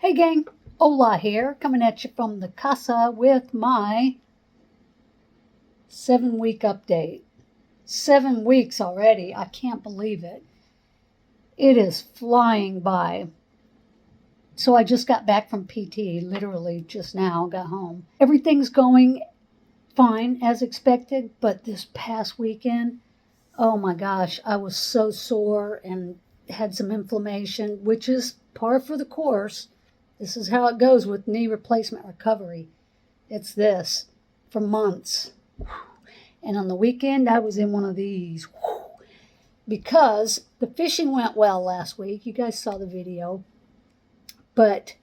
Hey gang, Ola here, coming at you from the casa with my 7-week update. 7 weeks already, I can't believe it. It is flying by. So I just got back from PT, literally just now, got home. Everything's going fine as expected, but this past weekend, oh my gosh, I was so sore and had some inflammation, which is par for the course. This is how it goes with knee replacement recovery. It's this for months. And on the weekend, I was in one of these because the fishing went well last week. You guys saw the video. But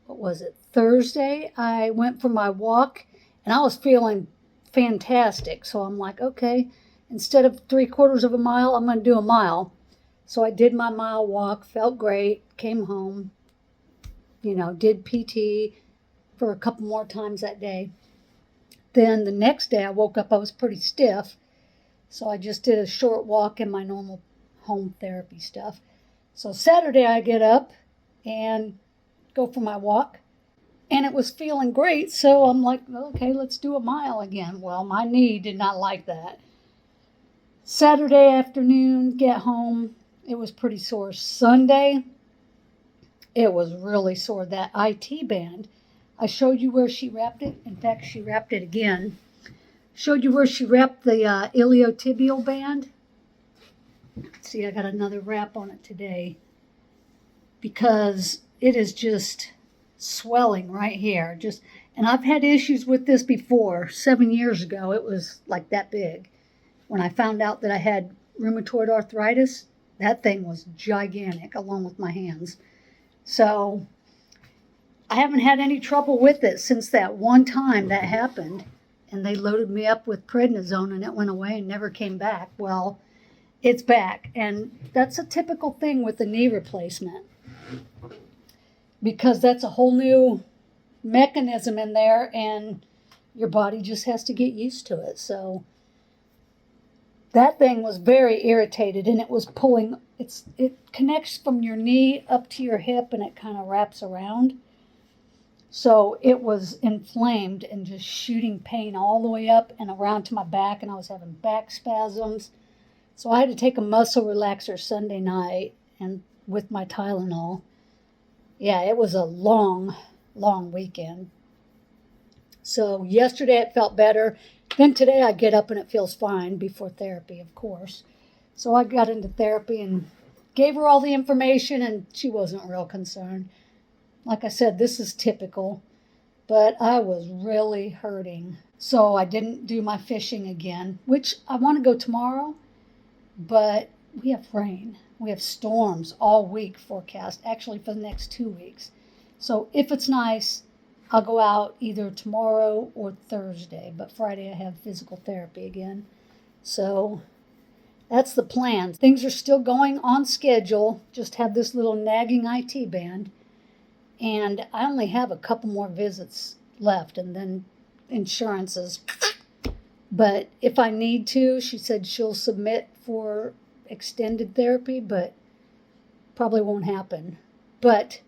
what was it? Thursday, I went for my walk and I was feeling fantastic. So I'm like, okay, instead of 3/4 of a mile, I'm going to do a mile. So I did my mile walk, felt great, came home, did PT for a couple more times that day. Then the next day I woke up, I was pretty stiff. So I just did a short walk in my normal home therapy stuff. So Saturday I get up and go for my walk. And it was feeling great. So I'm like, okay, let's do a mile again. Well, my knee did not like that. Saturday afternoon, get home. It was pretty sore. Sunday, it was really sore. That IT band, I showed you where she wrapped it. In fact, she wrapped it again. Showed you where she wrapped the iliotibial band. See, I got another wrap on it today because it is just swelling right here. And I've had issues with this before. 7 years ago, it was like that big. When I found out that I had rheumatoid arthritis, that thing was gigantic along with my hands. So I haven't had any trouble with it since that one time that happened. And they loaded me up with prednisone and it went away and never came back. Well, it's back. And that's a typical thing with the knee replacement, because that's a whole new mechanism in there and your body just has to get used to it. So that thing was very irritated and it was pulling, it connects from your knee up to your hip and it kind of wraps around. So it was inflamed and just shooting pain all the way up and around to my back, and I was having back spasms. So I had to take a muscle relaxer Sunday night and with my Tylenol. Yeah, it was a long, long weekend. So yesterday it felt better. Then today I get up and it feels fine before therapy, of course. So I got into therapy and gave her all the information and she wasn't real concerned. Like I said, this is typical, but I was really hurting. So I didn't do my fishing again, which I want to go tomorrow, but we have rain. We have storms all week forecast, actually for the next 2 weeks. So if it's nice, I'll go out either tomorrow or Thursday, but Friday I have physical therapy again. So that's the plan. Things are still going on schedule, just have this little nagging IT band. And I only have a couple more visits left and then insurances. But if I need to, she said she'll submit for extended therapy, but probably won't happen. But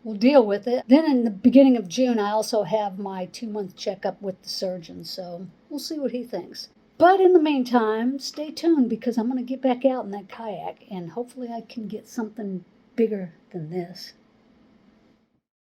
we'll deal with it. Then in the beginning of June, I also have my 2-month checkup with the surgeon, so we'll see what he thinks. But in the meantime, stay tuned because I'm going to get back out in that kayak and hopefully I can get something bigger than this.